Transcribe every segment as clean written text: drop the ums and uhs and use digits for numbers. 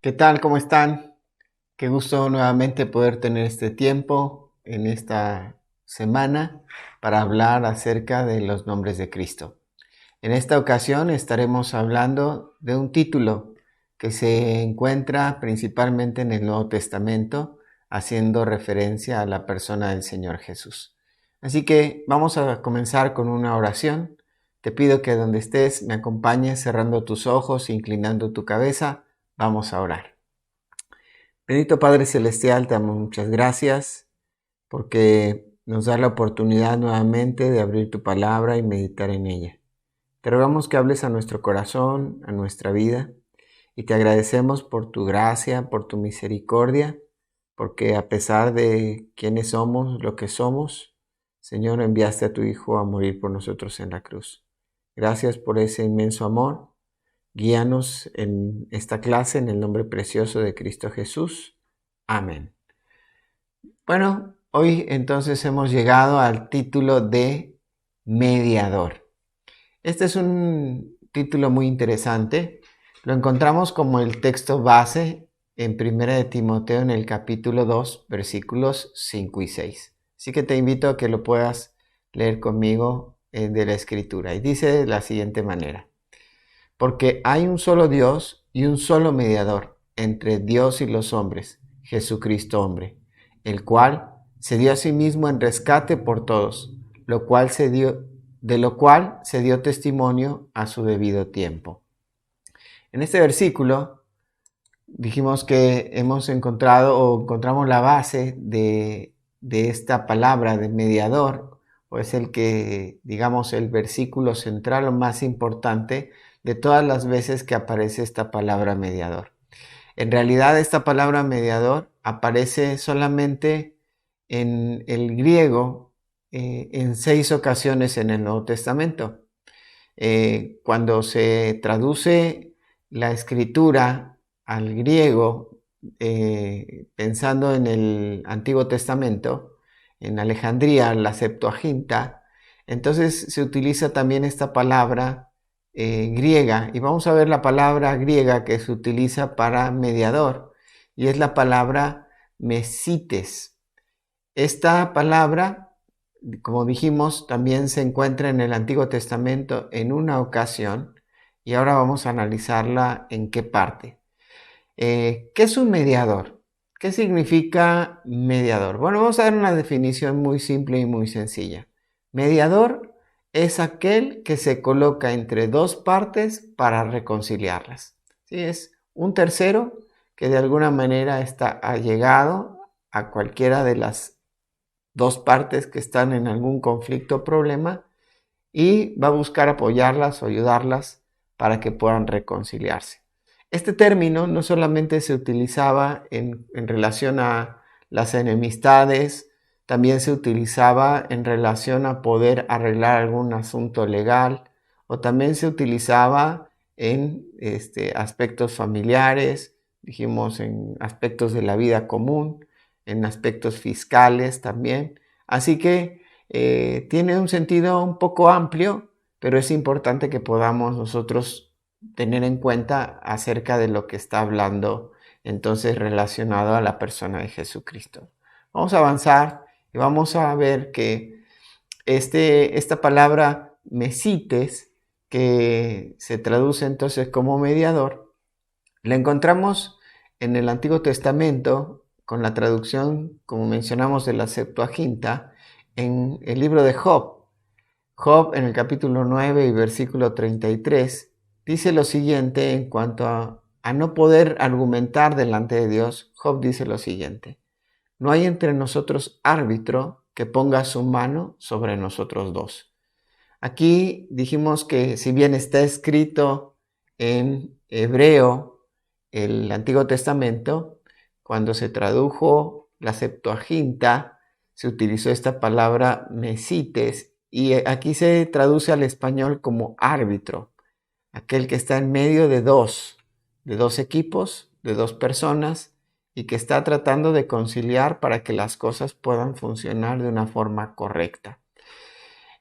¿Qué tal? ¿Cómo están? Qué gusto nuevamente poder tener este tiempo en esta semana para hablar acerca de los nombres de Cristo. En esta ocasión estaremos hablando de un título que se encuentra principalmente en el Nuevo Testamento, haciendo referencia a la persona del Señor Jesús. Así que vamos a comenzar con una oración. Te pido que donde estés me acompañes cerrando tus ojos, inclinando tu cabeza. Vamos a orar. Bendito Padre Celestial, te damos muchas gracias porque nos da la oportunidad nuevamente de abrir tu palabra y meditar en ella. Te rogamos que hables a nuestro corazón, a nuestra vida, y te agradecemos por tu gracia, por tu misericordia, porque a pesar de quiénes somos, lo que somos, Señor, enviaste a tu Hijo a morir por nosotros en la cruz. Gracias por ese inmenso amor. Guíanos en esta clase en el nombre precioso de Cristo Jesús. Amén. Bueno, hoy entonces hemos llegado al título de mediador. Este es un título muy interesante. Lo encontramos como el texto base en 1 de Timoteo en el capítulo 2, versículos 5 y 6. Así que te invito a que lo puedas leer conmigo de la Escritura. Y dice de la siguiente manera: porque hay un solo Dios y un solo mediador entre Dios y los hombres, Jesucristo hombre, el cual se dio a sí mismo en rescate por todos, de lo cual se dio testimonio a su debido tiempo. En este versículo dijimos que encontramos la base de esta palabra de mediador, o es el que, digamos, el versículo central o más importante de todas las veces que aparece esta palabra mediador. En realidad, esta palabra mediador aparece solamente en el griego en 6 ocasiones en el Nuevo Testamento. Cuando se traduce la escritura al griego, pensando en el Antiguo Testamento, en Alejandría, la Septuaginta, entonces se utiliza también esta palabra griega, y vamos a ver la palabra griega que se utiliza para mediador, y es la palabra mesites. Esta palabra, como dijimos, también se encuentra en el Antiguo Testamento en una ocasión, y ahora vamos a analizarla en qué parte. ¿Qué es un mediador? ¿Qué significa mediador? Bueno, vamos a dar una definición muy simple y muy sencilla. Mediador es aquel que se coloca entre dos partes para reconciliarlas. ¿Sí? Es un tercero que de alguna manera está allegado a cualquiera de las dos partes que están en algún conflicto o problema y va a buscar apoyarlas o ayudarlas para que puedan reconciliarse. Este término no solamente se utilizaba en relación a las enemistades, también se utilizaba en relación a poder arreglar algún asunto legal, o también se utilizaba en aspectos familiares, dijimos en aspectos de la vida común, en aspectos fiscales también. Así que tiene un sentido un poco amplio, pero es importante que podamos nosotros tener en cuenta acerca de lo que está hablando entonces relacionado a la persona de Jesucristo. Vamos a avanzar y vamos a ver que esta palabra mesites, que se traduce entonces como mediador, la encontramos en el Antiguo Testamento con la traducción, como mencionamos, de la Septuaginta, en el libro de Job. Job, en el capítulo 9 y versículo 33, dice lo siguiente en cuanto a no poder argumentar delante de Dios. Job dice lo siguiente: no hay entre nosotros árbitro que ponga su mano sobre nosotros dos. Aquí dijimos que si bien está escrito en hebreo el Antiguo Testamento, cuando se tradujo la Septuaginta, se utilizó esta palabra mesites, y aquí se traduce al español como árbitro, aquel que está en medio de dos equipos, de dos personas, y que está tratando de conciliar para que las cosas puedan funcionar de una forma correcta.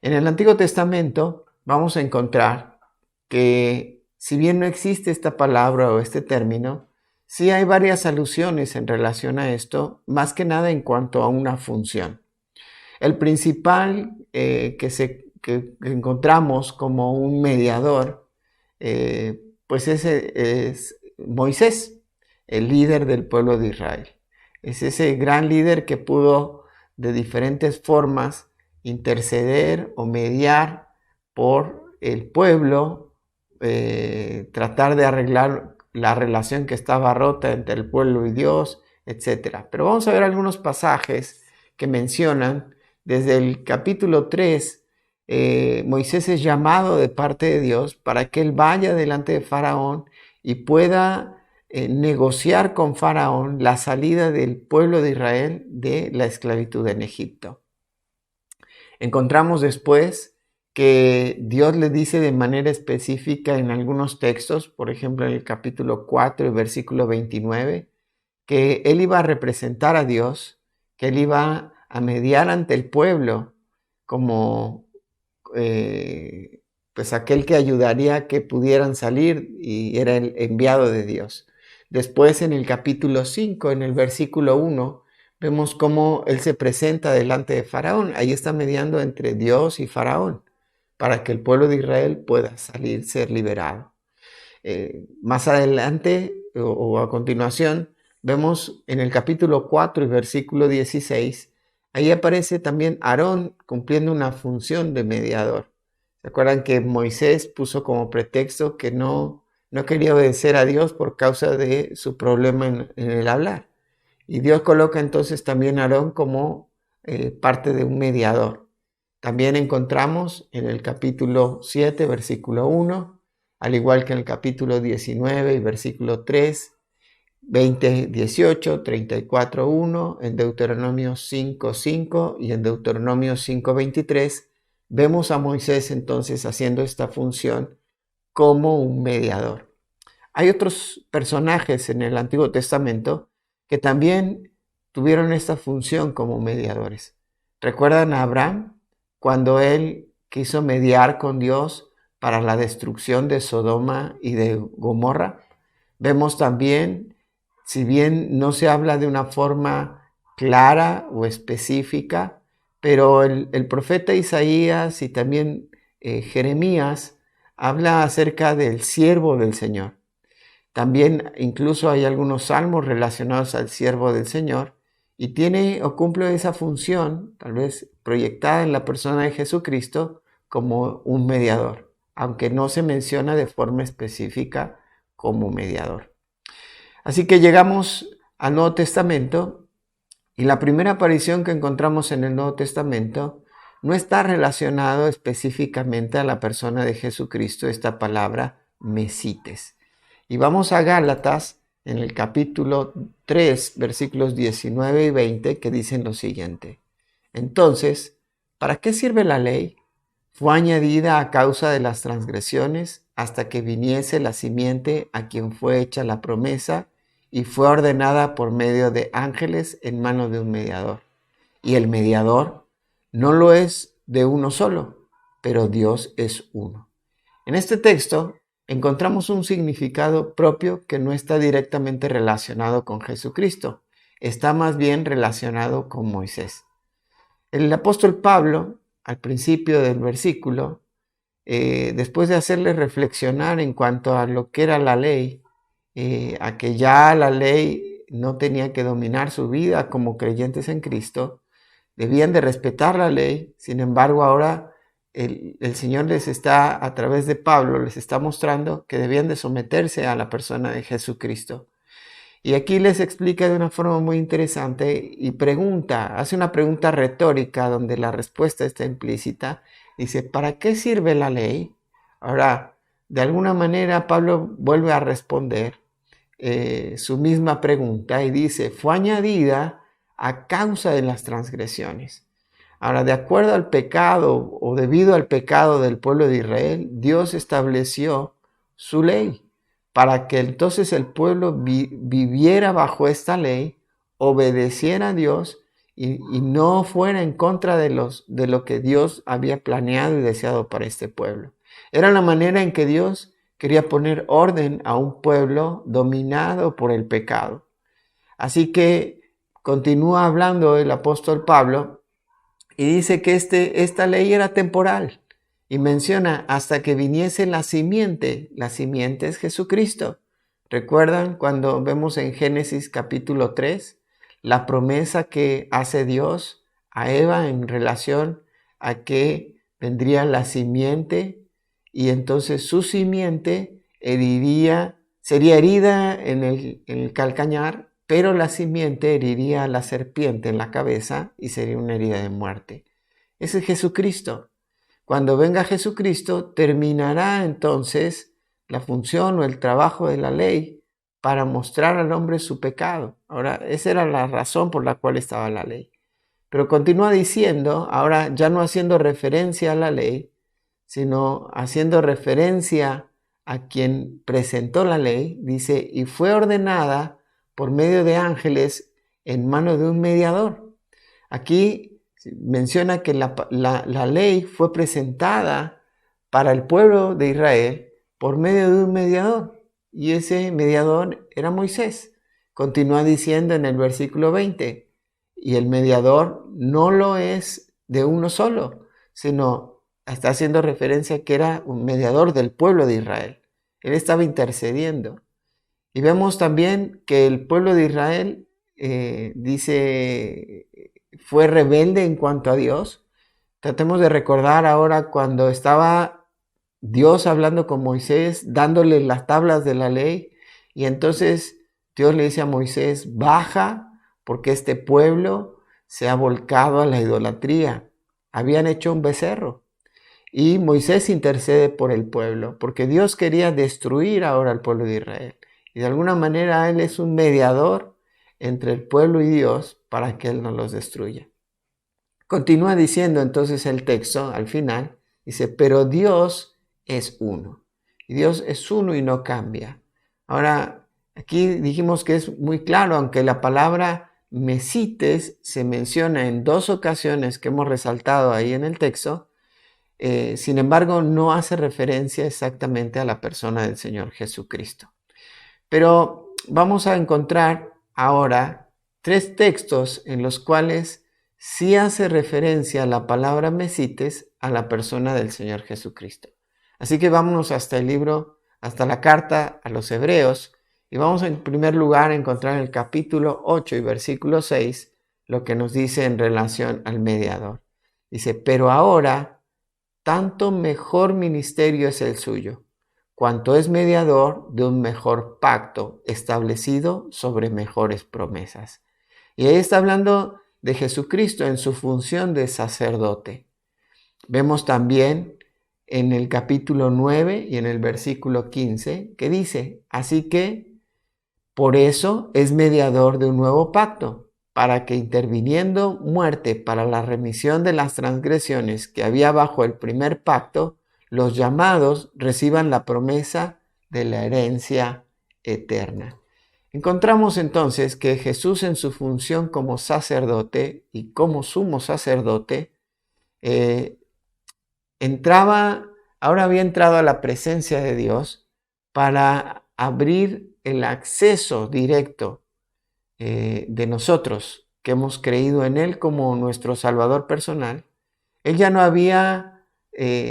En el Antiguo Testamento vamos a encontrar que, si bien no existe esta palabra o este término, sí hay varias alusiones en relación a esto, más que nada en cuanto a una función. El principal que encontramos como un mediador, pues ese es Moisés, el líder del pueblo de Israel. Es ese gran líder que pudo de diferentes formas interceder o mediar por el pueblo, tratar de arreglar la relación que estaba rota entre el pueblo y Dios, etc. Pero vamos a ver algunos pasajes que mencionan. Desde el capítulo 3, Moisés es llamado de parte de Dios para que él vaya delante de Faraón y pueda negociar con Faraón la salida del pueblo de Israel de la esclavitud en Egipto. Encontramos después que Dios le dice de manera específica en algunos textos, por ejemplo en el capítulo 4 y versículo 29, que él iba a representar a Dios, que él iba a mediar ante el pueblo como pues aquel que ayudaría a que pudieran salir y era el enviado de Dios. Después en el capítulo 5, en el versículo 1, vemos cómo él se presenta delante de Faraón. Ahí está mediando entre Dios y Faraón para que el pueblo de Israel pueda salir, ser liberado. Más adelante o a continuación, vemos en el capítulo 4 y versículo 16, ahí aparece también Aarón cumpliendo una función de mediador. ¿Se acuerdan que Moisés puso como pretexto que no quería obedecer a Dios por causa de su problema en el hablar? Y Dios coloca entonces también a Aarón como parte de un mediador. También encontramos en el capítulo 7, versículo 1, al igual que en el capítulo 19 y versículo 3, 20, 18, 34, 1, en Deuteronomio 5, 5 y en Deuteronomio 5, 23, vemos a Moisés entonces haciendo esta función como un mediador. Hay otros personajes en el Antiguo Testamento que también tuvieron esta función como mediadores. ¿Recuerdan a Abraham cuando él quiso mediar con Dios para la destrucción de Sodoma y de Gomorra? Vemos también, si bien no se habla de una forma clara o específica, pero el profeta Isaías y también Jeremías habla acerca del siervo del Señor. También incluso hay algunos salmos relacionados al siervo del Señor y tiene o cumple esa función, tal vez proyectada en la persona de Jesucristo, como un mediador, aunque no se menciona de forma específica como mediador. Así que llegamos al Nuevo Testamento y la primera aparición que encontramos en el Nuevo Testamento no está relacionado específicamente a la persona de Jesucristo, esta palabra mesites. Y vamos a Gálatas en el capítulo 3, versículos 19 y 20, que dicen lo siguiente. Entonces, ¿para qué sirve la ley? Fue añadida a causa de las transgresiones hasta que viniese la simiente a quien fue hecha la promesa y fue ordenada por medio de ángeles en manos de un mediador. Y el mediador no lo es de uno solo, pero Dios es uno. En este texto encontramos un significado propio que no está directamente relacionado con Jesucristo, está más bien relacionado con Moisés. El apóstol Pablo, al principio del versículo, después de hacerle reflexionar en cuanto a lo que era la ley, a que ya la ley no tenía que dominar su vida como creyentes en Cristo, debían de respetar la ley. Sin embargo, ahora el Señor les está, a través de Pablo, les está mostrando que debían de someterse a la persona de Jesucristo. Y aquí les explica de una forma muy interesante y hace una pregunta retórica donde la respuesta está implícita. Dice, ¿para qué sirve la ley? Ahora, de alguna manera Pablo vuelve a responder su misma pregunta y dice, fue añadida a causa de las transgresiones. Ahora, de acuerdo al pecado o debido al pecado del pueblo de Israel, Dios estableció su ley para que entonces el pueblo viviera bajo esta ley, obedeciera a Dios y no fuera en contra de lo que Dios había planeado y deseado para este pueblo. Era la manera en que Dios quería poner orden a un pueblo dominado por el pecado. Así que continúa hablando el apóstol Pablo y dice que esta ley era temporal y menciona hasta que viniese la simiente es Jesucristo. ¿Recuerdan cuando vemos en Génesis capítulo 3 la promesa que hace Dios a Eva en relación a que vendría la simiente y entonces su simiente sería herida en el calcañar, pero la simiente heriría a la serpiente en la cabeza y sería una herida de muerte? Ese es Jesucristo. Cuando venga Jesucristo, terminará entonces la función o el trabajo de la ley para mostrar al hombre su pecado. Ahora, esa era la razón por la cual estaba la ley. Pero continúa diciendo, ahora ya no haciendo referencia a la ley, sino haciendo referencia a quien presentó la ley, dice, y fue ordenada por medio de ángeles en mano de un mediador. Aquí menciona que la ley fue presentada para el pueblo de Israel por medio de un mediador, y ese mediador era Moisés. Continúa diciendo en el versículo 20, y el mediador no lo es de uno solo, sino está haciendo referencia a que era un mediador del pueblo de Israel. Él estaba intercediendo. Y vemos también que el pueblo de Israel, dice, fue rebelde en cuanto a Dios. Tratemos de recordar ahora cuando estaba Dios hablando con Moisés, dándole las tablas de la ley, y entonces Dios le dice a Moisés, baja, porque este pueblo se ha volcado a la idolatría. Habían hecho un becerro. Y Moisés intercede por el pueblo, porque Dios quería destruir ahora al pueblo de Israel. Y de alguna manera Él es un mediador entre el pueblo y Dios para que Él no los destruya. Continúa diciendo entonces el texto al final, dice, pero Dios es uno. Y Dios es uno y no cambia. Ahora, aquí dijimos que es muy claro, aunque la palabra mesites se menciona en 2 ocasiones que hemos resaltado ahí en el texto, sin embargo, no hace referencia exactamente a la persona del Señor Jesucristo. Pero vamos a encontrar ahora 3 textos en los cuales sí hace referencia a la palabra mesites a la persona del Señor Jesucristo. Así que vámonos hasta la carta a los Hebreos, y vamos en primer lugar a encontrar en el capítulo 8 y versículo 6 lo que nos dice en relación al mediador. Dice, pero ahora tanto mejor ministerio es el suyo, cuanto es mediador de un mejor pacto establecido sobre mejores promesas. Y ahí está hablando de Jesucristo en su función de sacerdote. Vemos también en el capítulo 9 y en el versículo 15 que dice, así que por eso es mediador de un nuevo pacto, para que interviniendo muerte para la remisión de las transgresiones que había bajo el primer pacto, los llamados reciban la promesa de la herencia eterna. Encontramos entonces que Jesús en su función como sacerdote y como sumo sacerdote, ahora había entrado a la presencia de Dios para abrir el acceso directo de nosotros que hemos creído en Él como nuestro Salvador personal. Él ya no había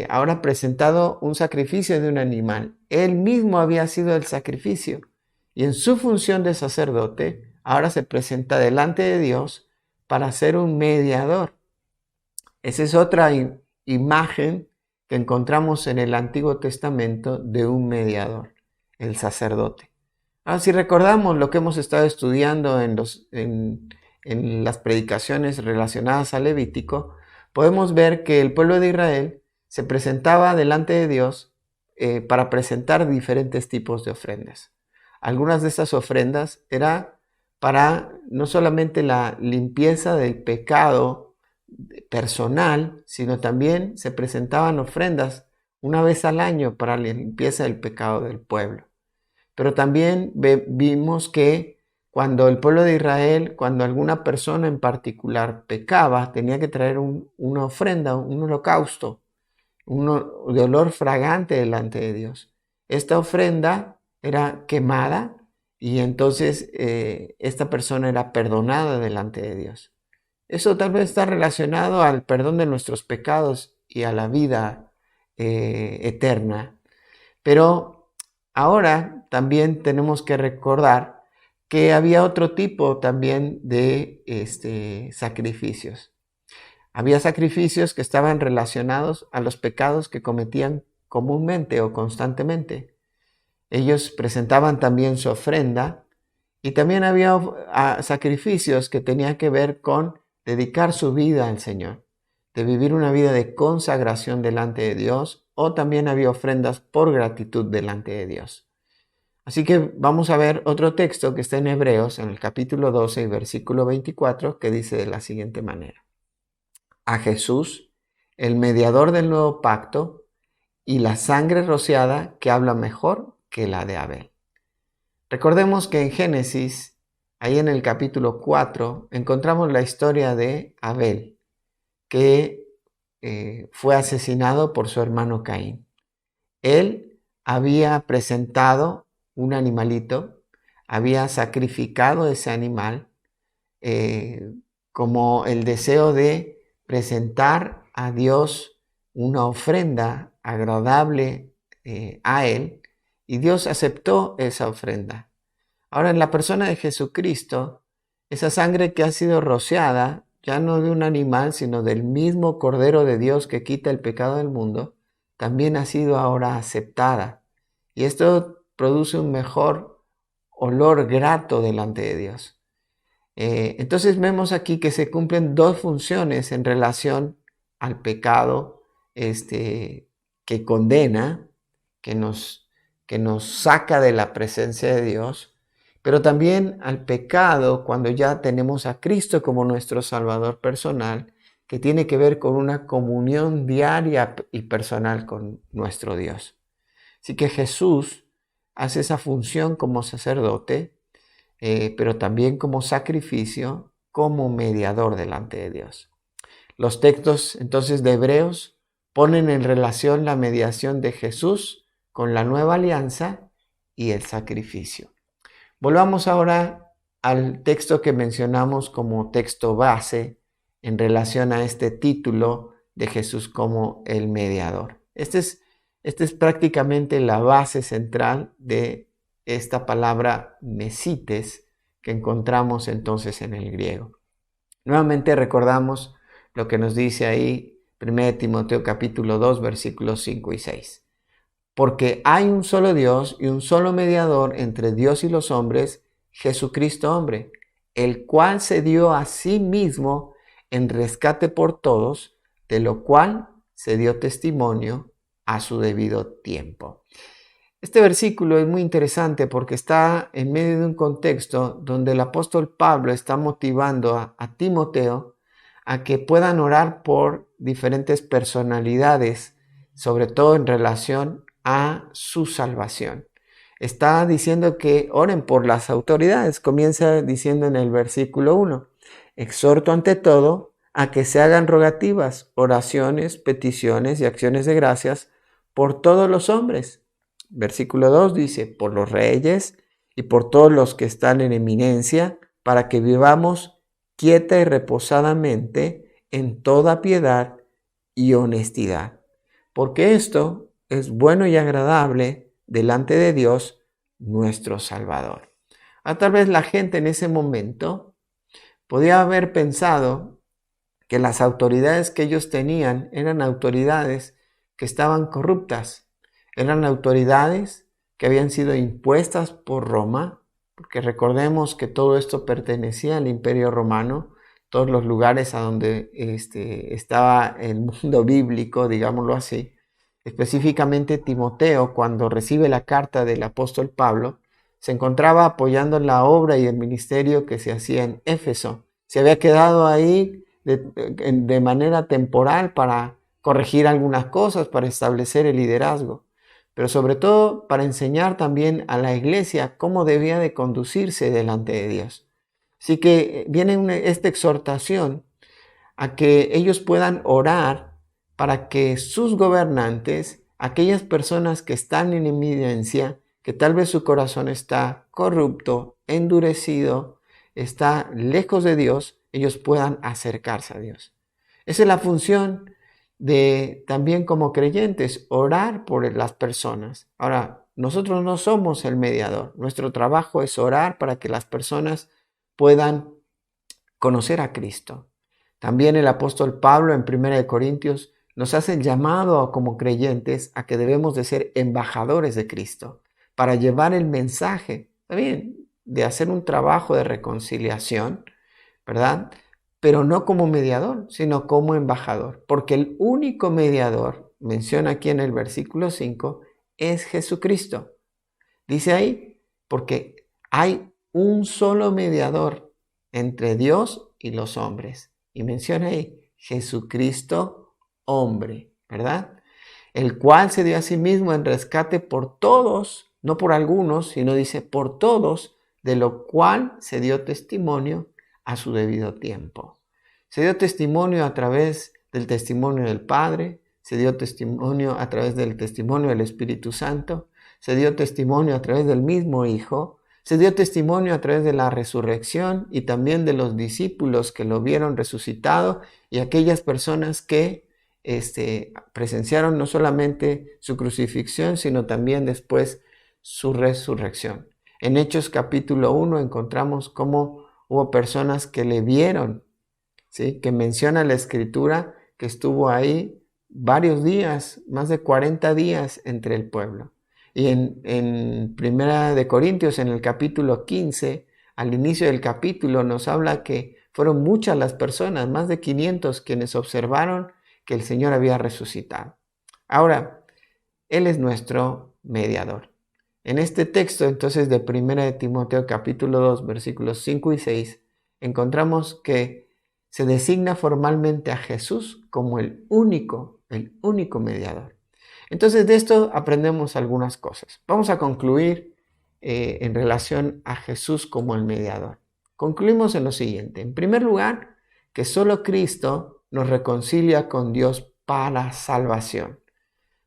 ahora presentado un sacrificio de un animal. Él mismo había sido el sacrificio. Y en su función de sacerdote, ahora se presenta delante de Dios para ser un mediador. Esa es otra imagen que encontramos en el Antiguo Testamento de un mediador, el sacerdote. Ahora, si recordamos lo que hemos estado estudiando en las predicaciones relacionadas al Levítico, podemos ver que el pueblo de Israel se presentaba delante de Dios para presentar diferentes tipos de ofrendas. Algunas de estas ofrendas eran para no solamente la limpieza del pecado personal, sino también se presentaban ofrendas una vez al año para la limpieza del pecado del pueblo. Pero también vimos que cuando el pueblo de Israel, cuando alguna persona en particular pecaba, tenía que traer una ofrenda, un holocausto, de olor fragante delante de Dios. esta ofrenda era quemada y entonces esta persona era perdonada delante de Dios. Eso tal vez está relacionado al perdón de nuestros pecados y a la vida eterna. Pero ahora también tenemos que recordar que había otro tipo también de sacrificios. Había sacrificios que estaban relacionados a los pecados que cometían comúnmente o constantemente. Ellos presentaban también su ofrenda y también había sacrificios que tenían que ver con dedicar su vida al Señor, de vivir una vida de consagración delante de Dios, o también había ofrendas por gratitud delante de Dios. Así que vamos a ver otro texto que está en Hebreos, en el capítulo 12 y versículo 24, que dice de la siguiente manera: a Jesús, el mediador del nuevo pacto, y la sangre rociada que habla mejor que la de Abel. Recordemos que en Génesis, ahí en el capítulo 4, encontramos la historia de Abel, que fue asesinado por su hermano Caín. Él había presentado un animalito, había sacrificado ese animal como el deseo de presentar a Dios una ofrenda agradable a Él, y Dios aceptó esa ofrenda. Ahora, en la persona de Jesucristo, esa sangre que ha sido rociada, ya no de un animal, sino del mismo Cordero de Dios que quita el pecado del mundo, también ha sido ahora aceptada. Y esto produce un mejor olor grato delante de Dios. Entonces vemos aquí que se cumplen dos funciones en relación al pecado que condena, que nos saca de la presencia de Dios, pero también al pecado cuando ya tenemos a Cristo como nuestro Salvador personal, que tiene que ver con una comunión diaria y personal con nuestro Dios. Así que Jesús hace esa función como sacerdote, pero también como sacrificio, como mediador delante de Dios. Los textos entonces de Hebreos ponen en relación la mediación de Jesús con la nueva alianza y el sacrificio. Volvamos ahora al texto que mencionamos como texto base en relación a este título de Jesús como el mediador. Esta es prácticamente la base central de esta palabra mesites que encontramos entonces en el griego. Nuevamente recordamos lo que nos dice ahí 1 Timoteo capítulo 2 versículos 5 y 6. Porque hay un solo Dios y un solo mediador entre Dios y los hombres, Jesucristo hombre, el cual se dio a sí mismo en rescate por todos, de lo cual se dio testimonio a su debido tiempo. Este versículo es muy interesante porque está en medio de un contexto donde el apóstol Pablo está motivando a Timoteo a que puedan orar por diferentes personalidades, sobre todo en relación a su salvación. Está diciendo que oren por las autoridades. Comienza diciendo en el versículo 1, exhorto ante todo a que se hagan rogativas, oraciones, peticiones y acciones de gracias por todos los hombres. Versículo 2 dice, por los reyes y por todos los que están en eminencia, para que vivamos quieta y reposadamente en toda piedad y honestidad. Porque esto es bueno y agradable delante de Dios, nuestro Salvador. Tal vez la gente en ese momento podía haber pensado que las autoridades que ellos tenían eran autoridades que estaban corruptas. Eran autoridades que habían sido impuestas por Roma, porque recordemos que todo esto pertenecía al Imperio Romano, todos los lugares a donde estaba el mundo bíblico, digámoslo así. Específicamente Timoteo, cuando recibe la carta del apóstol Pablo, se encontraba apoyando la obra y el ministerio que se hacía en Éfeso. Se había quedado ahí de manera temporal para corregir algunas cosas, para establecer el liderazgo, pero sobre todo para enseñar también a la iglesia cómo debía de conducirse delante de Dios. Así que viene esta exhortación a que ellos puedan orar para que sus gobernantes aquellas personas que están en evidencia, que tal vez su corazón está corrupto, endurecido, está lejos de Dios, ellos puedan acercarse a Dios. Esa es la función de también como creyentes, orar por las personas. Ahora, nosotros no somos el mediador. Nuestro trabajo es orar para que las personas puedan conocer a Cristo. También el apóstol Pablo en 1 Corintios nos hace el llamado como creyentes a que debemos de ser embajadores de Cristo para llevar el mensaje, también de hacer un trabajo de reconciliación, ¿verdad? Pero no como mediador, sino como embajador, porque el único mediador, menciona aquí en el versículo 5, es Jesucristo. Dice ahí, porque hay un solo mediador entre Dios y los hombres. Y menciona ahí, Jesucristo, hombre, ¿verdad? El cual se dio a sí mismo en rescate por todos, no por algunos, sino dice por todos, de lo cual se dio testimonio a su debido tiempo. Se dio testimonio a través del testimonio del Padre, se dio testimonio a través del testimonio del Espíritu Santo, se dio testimonio a través del mismo Hijo, se dio testimonio a través de la resurrección y también de los discípulos que lo vieron resucitado y aquellas personas que presenciaron no solamente su crucifixión, sino también después su resurrección. En Hechos capítulo 1 encontramos cómo hubo personas que le vieron, ¿sí? Que menciona la Escritura que estuvo ahí varios días, más de 40 días entre el pueblo. Y en Primera de Corintios, en el capítulo 15, al inicio del capítulo nos habla que fueron muchas las personas, más de 500, quienes observaron que el Señor había resucitado. Ahora, Él es nuestro mediador. En este texto, entonces, de 1 de Timoteo capítulo 2, versículos 5 y 6, encontramos que se designa formalmente a Jesús como el único mediador. Entonces, de esto aprendemos algunas cosas. Vamos a concluir en relación a Jesús como el mediador. Concluimos en lo siguiente. En primer lugar, que solo Cristo nos reconcilia con Dios para salvación,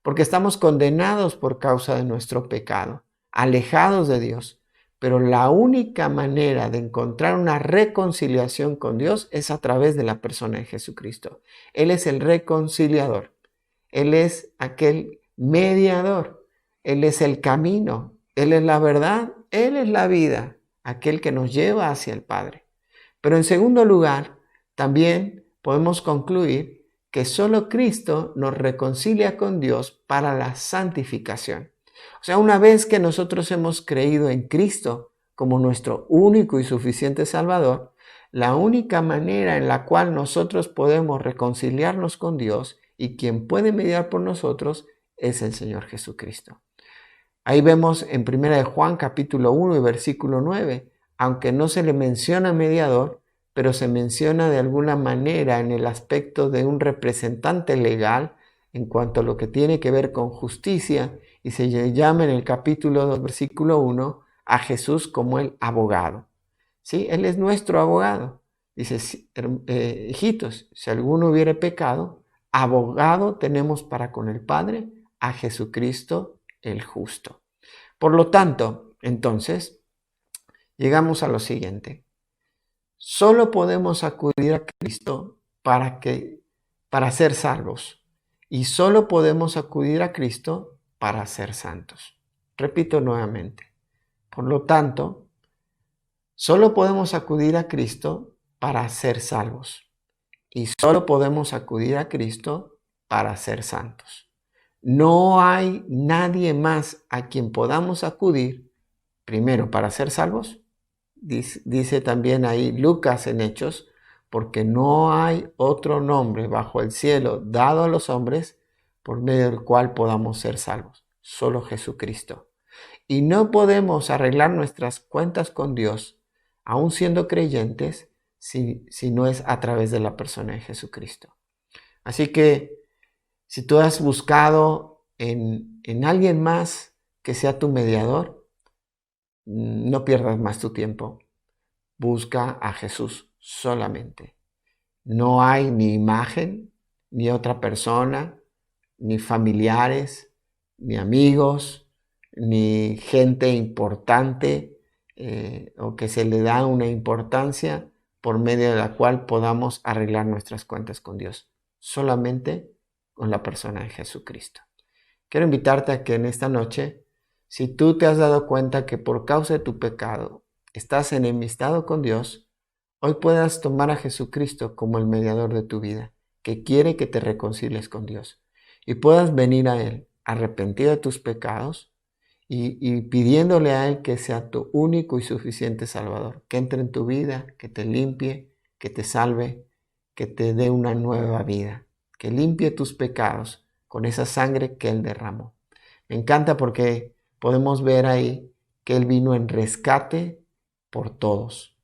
porque estamos condenados por causa de nuestro pecado, alejados de Dios. Pero la única manera de encontrar una reconciliación con Dios es a través de la persona de Jesucristo. Él es el reconciliador. Él es aquel mediador. Él es el camino. Él es la verdad. Él es la vida. Aquel que nos lleva hacia el Padre. Pero en segundo lugar, también podemos concluir que solo Cristo nos reconcilia con Dios para la santificación. O sea, una vez que nosotros hemos creído en Cristo como nuestro único y suficiente Salvador, la única manera en la cual nosotros podemos reconciliarnos con Dios y quien puede mediar por nosotros es el Señor Jesucristo. Ahí vemos en 1 de Juan capítulo 1 y versículo 9, aunque no se le menciona mediador, pero se menciona de alguna manera en el aspecto de un representante legal en cuanto a lo que tiene que ver con justicia, y se le llama en el capítulo 2, versículo 1, a Jesús como el abogado. ¿Sí? Él es nuestro abogado. Dice, hijitos, si alguno hubiere pecado, abogado tenemos para con el Padre, a Jesucristo el justo. Por lo tanto, entonces, llegamos a lo siguiente. Solo podemos acudir a Cristo para ser salvos. Y solo podemos acudir a Cristo para ser santos. Repito nuevamente. Por lo tanto, solo podemos acudir a Cristo para ser salvos. Y solo podemos acudir a Cristo para ser santos. No hay nadie más a quien podamos acudir, primero, para ser salvos. Dice también ahí Lucas en Hechos, porque no hay otro nombre bajo el cielo dado a los hombres por medio del cual podamos ser salvos. Solo Jesucristo. Y no podemos arreglar nuestras cuentas con Dios, aun siendo creyentes, si no es a través de la persona de Jesucristo. Así que si tú has buscado en alguien más que sea tu mediador, no pierdas más tu tiempo. Busca a Jesús solamente. No hay ni imagen, ni otra persona, ni familiares, ni amigos, ni gente importante o que se le da una importancia por medio de la cual podamos arreglar nuestras cuentas con Dios. Solamente con la persona de Jesucristo. Quiero invitarte a que en esta noche, si tú te has dado cuenta que por causa de tu pecado estás enemistado con Dios, hoy puedas tomar a Jesucristo como el mediador de tu vida, que quiere que te reconcilies con Dios y puedas venir a Él arrepentido de tus pecados y pidiéndole a Él que sea tu único y suficiente Salvador, que entre en tu vida, que te limpie, que te salve, que te dé una nueva vida, que limpie tus pecados con esa sangre que Él derramó. Me encanta porque podemos ver ahí que Él vino en rescate por todos.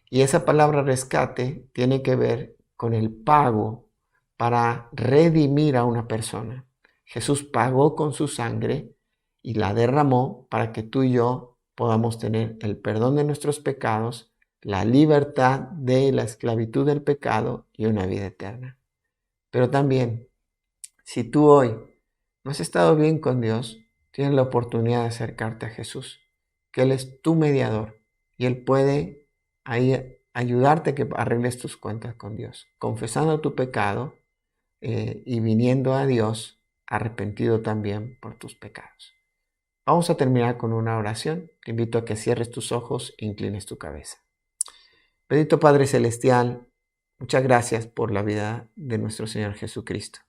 Y esa palabra rescate tiene que ver con el pago para redimir a una persona. Jesús pagó con su sangre y la derramó para que tú y yo podamos tener el perdón de nuestros pecados, la libertad de la esclavitud del pecado y una vida eterna. Pero también, si tú hoy no has estado bien con Dios, tienes la oportunidad de acercarte a Jesús, que Él es tu mediador y Él puede ahí ayudarte a que arregles tus cuentas con Dios, confesando tu pecado y viniendo a Dios arrepentido también por tus pecados. Vamos a terminar con una oración. Te invito a que cierres tus ojos e inclines tu cabeza. Bendito Padre Celestial, muchas gracias por la vida de nuestro Señor Jesucristo.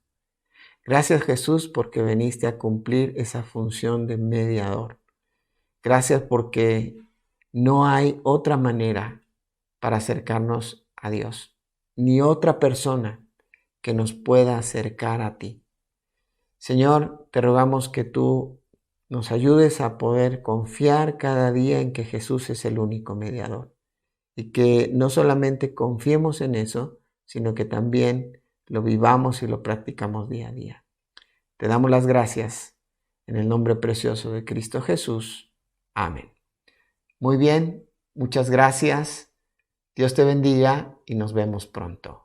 Gracias Jesús porque viniste a cumplir esa función de mediador. Gracias porque no hay otra manera para acercarnos a Dios, ni otra persona que nos pueda acercar a ti. Señor, te rogamos que tú nos ayudes a poder confiar cada día en que Jesús es el único mediador y que no solamente confiemos en eso, sino que también lo vivamos y lo practicamos día a día. Te damos las gracias en el nombre precioso de Cristo Jesús. Amén. Muy bien, muchas gracias. Dios te bendiga y nos vemos pronto.